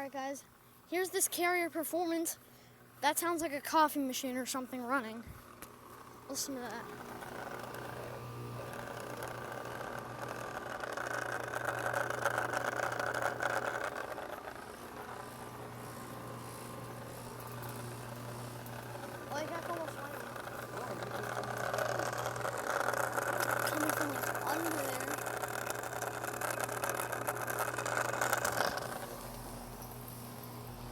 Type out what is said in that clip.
Alright guys, here's this carrier performance. That sounds like a coffee machine or something running. Listen to that. Like that's almost